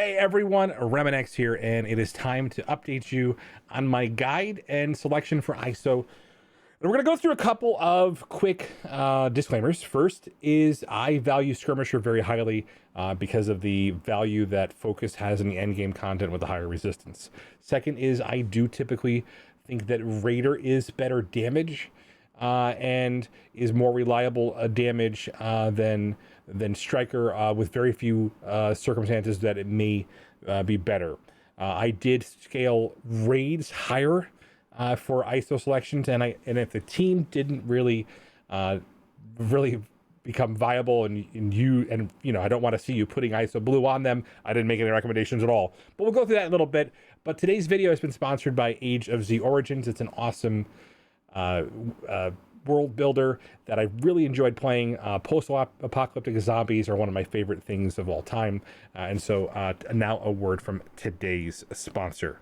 Hey everyone, RemanX here, and it is time to update you on my guide and selection for ISO. And we're going to go through a couple of quick disclaimers. First is I value Skirmisher very highly because of the value that Focus has in the endgame content with the higher resistance. Second is I do typically think that Raider is better damage and is more reliable damage than Striker, with very few circumstances that it may be better. I did scale raids higher for ISO selections, and if the team didn't really become viable, and you know, I don't want to see you putting ISO blue on them, I didn't make any recommendations at all. But we'll go through that in a little bit. But today's video has been sponsored by Age of Z Origins. It's an awesome world builder that I really enjoyed playing. Post-apocalyptic zombies are one of my favorite things of all time. And so now a word from today's sponsor.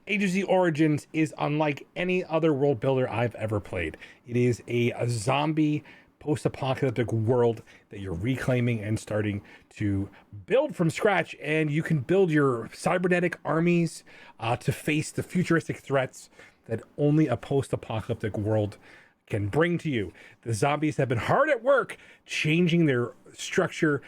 Age of Z Origins is unlike any other world builder I've ever played. It is a zombie post-apocalyptic world that you're reclaiming and starting to build from scratch, and you can build your cybernetic armies to face the futuristic threats that only a post-apocalyptic world can bring to you. The zombies have been hard at work changing their structure,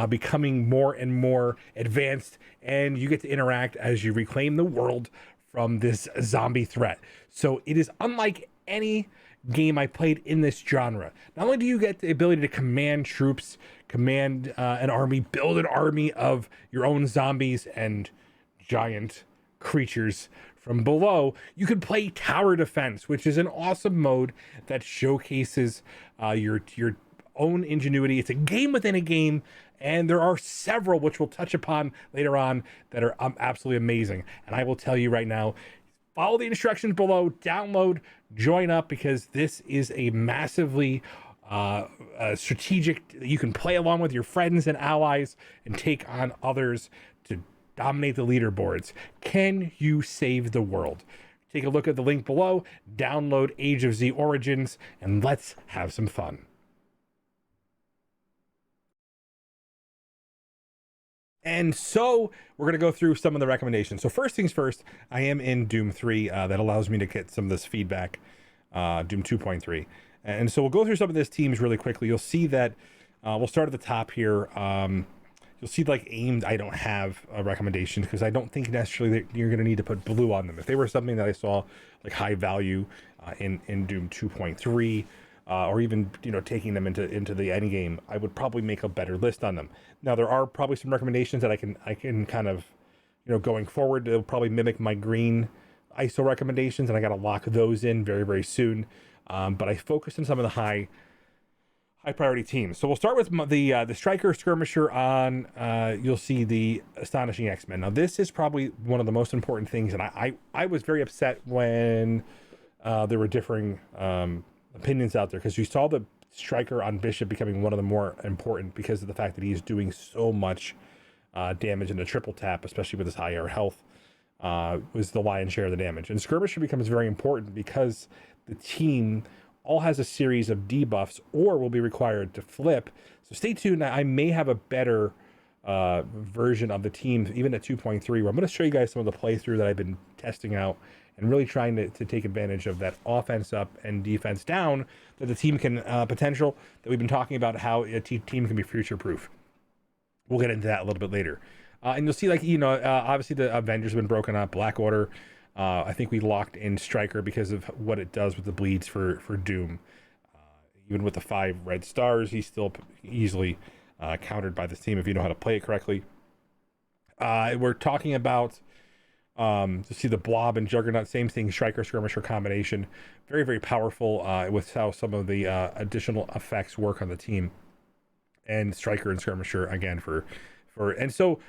becoming more and more advanced, and you get to interact as you reclaim the world from this zombie threat. So it is unlike any game I played in this genre. Not only do you get the ability to command troops, command an army, build an army of your own zombies and giant creatures from below, you can play tower defense, which is an awesome mode that showcases your own ingenuity. It's a game within a game, and there are several which we'll touch upon later on that are absolutely amazing. And I will tell you right now, follow the instructions below, download, join up, because this is a massively strategic, you can play along with your friends and allies and take on others to dominate the leaderboards. Can you save the world? Take a look at the link below, download Age of Z Origins, and let's have some fun. And so we're going to go through some of the recommendations. So first things first, I am in Doom 3. That allows me to get some of this feedback, Doom 2.3. And so we'll go through some of these teams really quickly. You'll see that we'll start at the top here. You'll see like aimed, I don't have a recommendation because I don't think necessarily that you're going to need to put blue on them. If they were something that I saw like high value in Doom 2.3, or even, you know, taking them into the end game, I would probably make a better list on them. Now there are probably some recommendations that I can kind of, you know, going forward, they'll probably mimic my green ISO recommendations, and I got to lock those in very, very soon. But I focused on some of the high priority teams. So we'll start with the Striker Skirmisher on, you'll see the Astonishing X-Men. Now this is probably one of the most important things, and I was very upset when there were differing opinions out there, because you saw the Striker on Bishop becoming one of the more important because of the fact that he is doing so much damage in the triple tap, especially with his higher health, was the lion's share of the damage. And Skirmisher becomes very important because the team all has a series of debuffs or will be required to flip. So stay tuned. I may have a better version of the team, even at 2.3, where I'm going to show you guys some of the playthrough that I've been testing out and really trying to take advantage of that offense up and defense down that the team can potential that we've been talking about, how a team can be future proof. We'll get into that a little bit later. And you'll see, like, you know, obviously the Avengers have been broken up. Black Order, I think we locked in Striker because of what it does with the bleeds for Doom. Even with the 5 red stars, he's still easily countered by this team if you know how to play it correctly. We're talking about to see the Blob and Juggernaut, same thing, Striker Skirmisher combination, very, very powerful with how some of the additional effects work on the team. And Striker and Skirmisher again for and so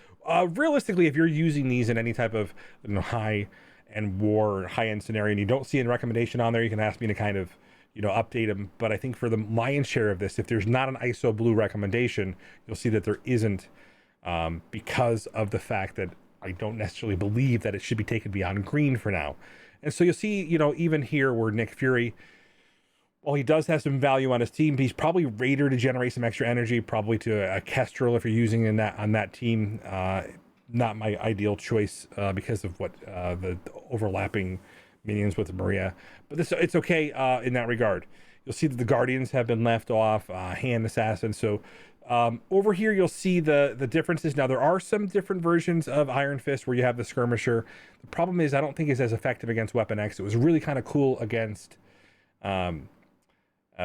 realistically, if you're using these in any type of, you know, high end war or high end scenario and you don't see a recommendation on there, you can ask me to kind of, you know, update them. But I think for the lion's share of this, if there's not an ISO blue recommendation, you'll see that there isn't, because of the fact that I don't necessarily believe that it should be taken beyond green for now. And so you'll see, you know, even here where Nick Fury, while he does have some value on his team, he's probably Raider to generate some extra energy, probably to a Kestrel if you're using on that team. Not my ideal choice because of what the overlapping minions with Maria, but it's okay in that regard. You'll see that the Guardians have been left off, Hand Assassin. So over here, you'll see the differences. Now, there are some different versions of Iron Fist where you have the Skirmisher. The problem is I don't think it's as effective against Weapon X. It was really kind of cool against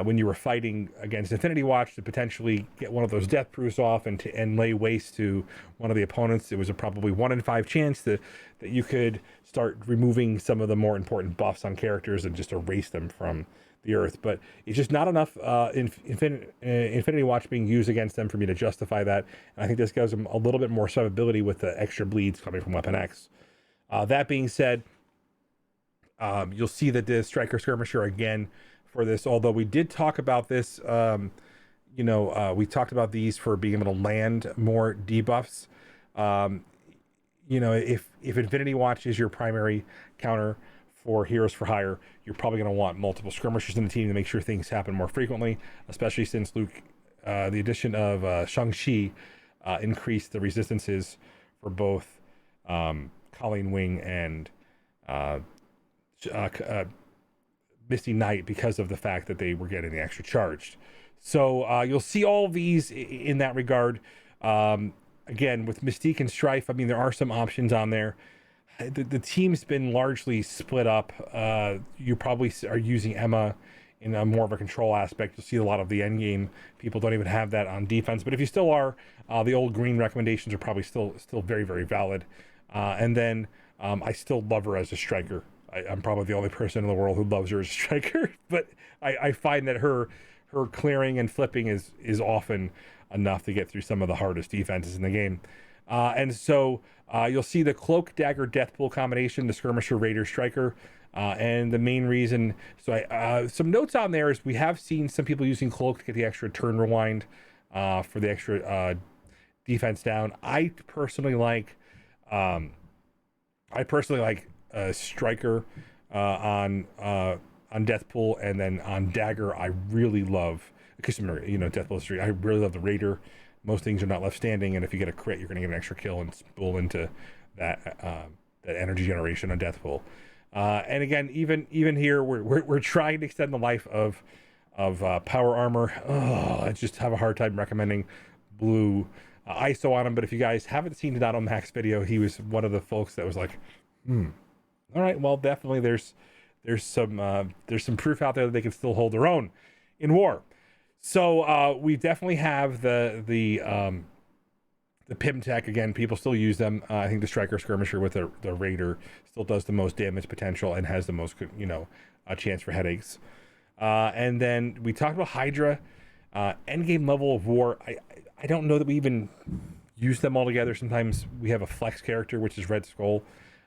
when you were fighting against Infinity Watch to potentially get one of those death proofs off and lay waste to one of the opponents. It was a probably 1 in 5 chance that you could start removing some of the more important buffs on characters and just erase them from the earth. But it's just not enough Infinity Watch being used against them for me to justify that. And I think this gives them a little bit more survivability with the extra bleeds coming from Weapon X. That being said, you'll see that the Striker Skirmisher again for this, although we did talk about this, we talked about these for being able to land more debuffs. If Infinity Watch is your primary counter for Heroes for Hire, you're probably going to want multiple Skirmishers in the team to make sure things happen more frequently, especially since the addition of Shang-Chi increased the resistances for both Colleen Wing and Misty Knight because of the fact that they were getting the extra charged. So you'll see all of these in that regard. Again, with Mystique and Strife, I mean, there are some options on there. The team's been largely split up. You probably are using Emma in a more of a control aspect. You'll see a lot of the end game people don't even have that on defense. But if you still are, the old green recommendations are probably still very, very valid. And then I still love her as a striker. I'm probably the only person in the world who loves her as a striker, but I find that her clearing and flipping is often enough to get through some of the hardest defenses in the game. And so you'll see the Cloak, Dagger, Deathpool combination, the Skirmisher, Raider, Striker. And the main reason, some notes on there is we have seen some people using Cloak to get the extra turn rewind for the extra defense down. I personally like Striker on Deathpool, and then on Dagger I really love, because Deathpool 3, I really love the Raider. Most things are not left standing, and if you get a crit, you're going to get an extra kill and spool into that energy generation on Deathpool. And again, even here, we're trying to extend the life of power armor. I just have a hard time recommending blue ISO on him. But if you guys haven't seen the Dotto Max video, he was one of the folks that was like, all right, well, definitely there's some proof out there that they can still hold their own in war. So we definitely have the Pim Tech. Again, people still use them. I think the Striker Skirmisher with the Raider still does the most damage potential and has the most a chance for headaches. And then we talked about Hydra, endgame level of war. I don't know that we even use them all together. Sometimes we have a flex character, which is Red Skull.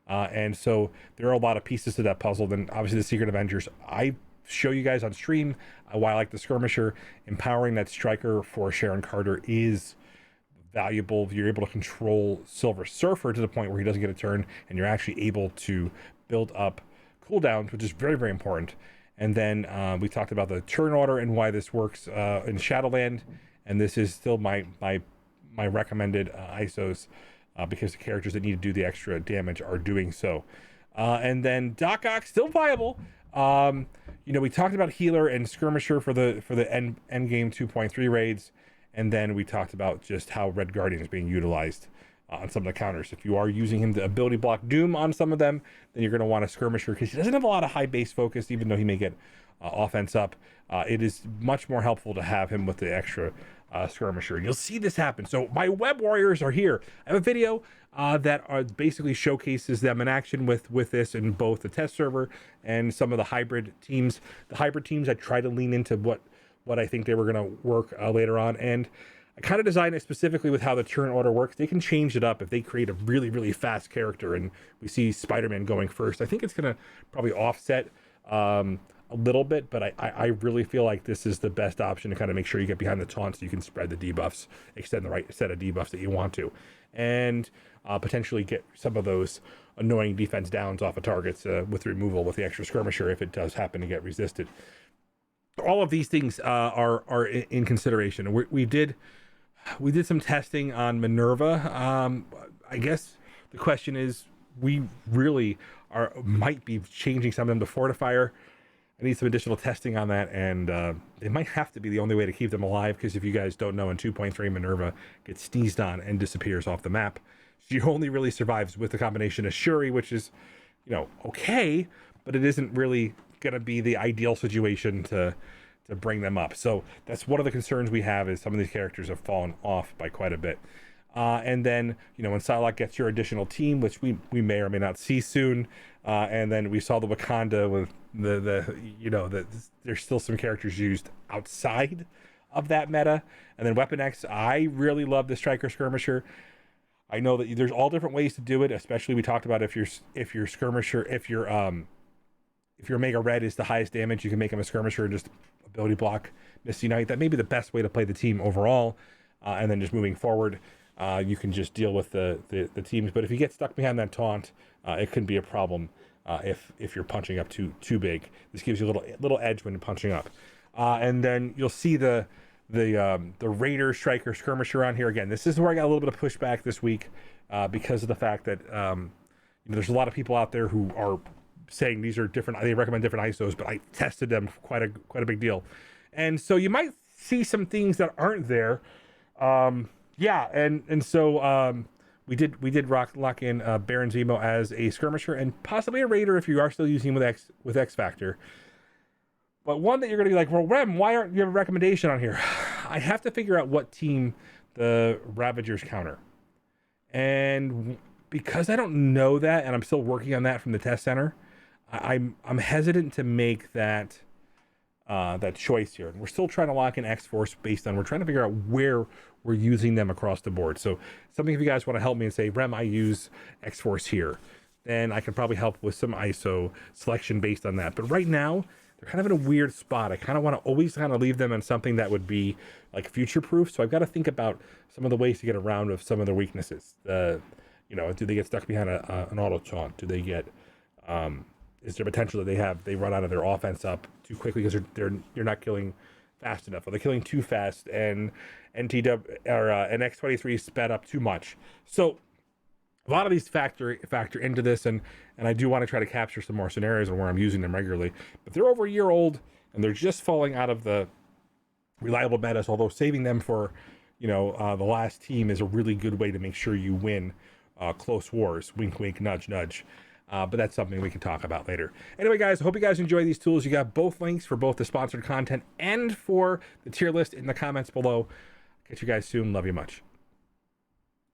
And so there are a lot of pieces to that puzzle. Then obviously the Secret Avengers, I show you guys on stream why I like the Skirmisher. Empowering that Striker for Sharon Carter is valuable. You're able to control Silver Surfer to the point where he doesn't get a turn, and you're actually able to build up cooldowns, which is very, very important. And then we talked about the turn order and why this works in Shadowland, and this is still my recommended ISOs. Because the characters that need to do the extra damage are doing so. And then Doc Ock, still viable. We talked about Healer and Skirmisher for the end game 2.3 raids. And then we talked about just how Red Guardian is being utilized on some of the counters. If you are using him to ability block Doom on some of them, then you're going to want a Skirmisher, because he doesn't have a lot of high base focus, even though he may get offense up. It is much more helpful to have him with the extra Skirmisher. You'll see this happen. So my web warriors are here. I have a video that basically showcases them in action with this in both the test server and some of the hybrid teams. The hybrid teams, I try to lean into what I think they were going to work later on, and I kind of designed it specifically with how the turn order works. They can change it up if they create a really, really fast character and we see Spider-Man going first. I think it's going to probably offset a little bit, but I really feel like this is the best option to kind of make sure you get behind the taunt so you can spread the debuffs, extend the right set of debuffs that you want to, and potentially get some of those annoying defense downs off of targets with removal with the extra Skirmisher if it does happen to get resisted. all of these things are in consideration. We did some testing on Minerva. I guess the question is, we really might be changing some of them to Fortifier. I need some additional testing on that, and it might have to be the only way to keep them alive, because if you guys don't know, in 2.3, Minerva gets sneezed on and disappears off the map. She only really survives with the combination of Shuri, which is, okay, but it isn't really going to be the ideal situation to bring them up. So that's one of the concerns we have, is some of these characters have fallen off by quite a bit. And then, when Psylocke gets your additional team, which we may or may not see soon, and then we saw the Wakanda with there's still some characters used outside of that meta. And then Weapon X, I really love the Striker Skirmisher. I know that there's all different ways to do it, especially we talked about if your Skirmisher, if your Omega Red is the highest damage, you can make him a Skirmisher and just ability block Misty Knight. That may be the best way to play the team overall. And then just moving forward, you can just deal with the teams. But if you get stuck behind that taunt, it can be a problem if you're punching up too big. This gives you a little edge when you're punching up. And then you'll see the Raider Striker Skirmisher on here. Again, this is where I got a little bit of pushback this week because of the fact that there's a lot of people out there who are saying these are different. They recommend different ISOs, but I tested them, quite a big deal. And so you might see some things that aren't there. So we did lock in Baron Zemo as a Skirmisher and possibly a Raider if you are still using him with X Factor. But one that you're going to be like, well, Rem, why aren't you have a recommendation on here? I have to figure out what team the Ravagers counter. And because I don't know that, and I'm still working on that from the test center, I'm hesitant to make that choice here. And we're still trying to lock in X-Force we're trying to figure out where we're using them across the board. So something, if you guys want to help me and say, Rem, I use X-Force here, then I can probably help with some ISO selection based on that. But right now, they're kind of in a weird spot. I kind of want to always kind of leave them in something that would be like future proof. So I've got to think about some of the ways to get around with some of their weaknesses. Do they get stuck behind an auto taunt? Do they get, is there potential that they run out of their offense up too quickly because you're not killing fast enough? Are they killing too fast and NTW or an X-23 sped up too much? So a lot of these factor into this, and I do want to try to capture some more scenarios where I'm using them regularly. But they're over a year old, and they're just falling out of the reliable metas, although saving them for, the last team is a really good way to make sure you win close wars. Wink, wink, nudge, nudge. But that's something we can talk about later. Anyway, guys, I hope you guys enjoy these tools. You got both links for both the sponsored content and for the tier list in the comments below. Catch you guys soon. Love you much.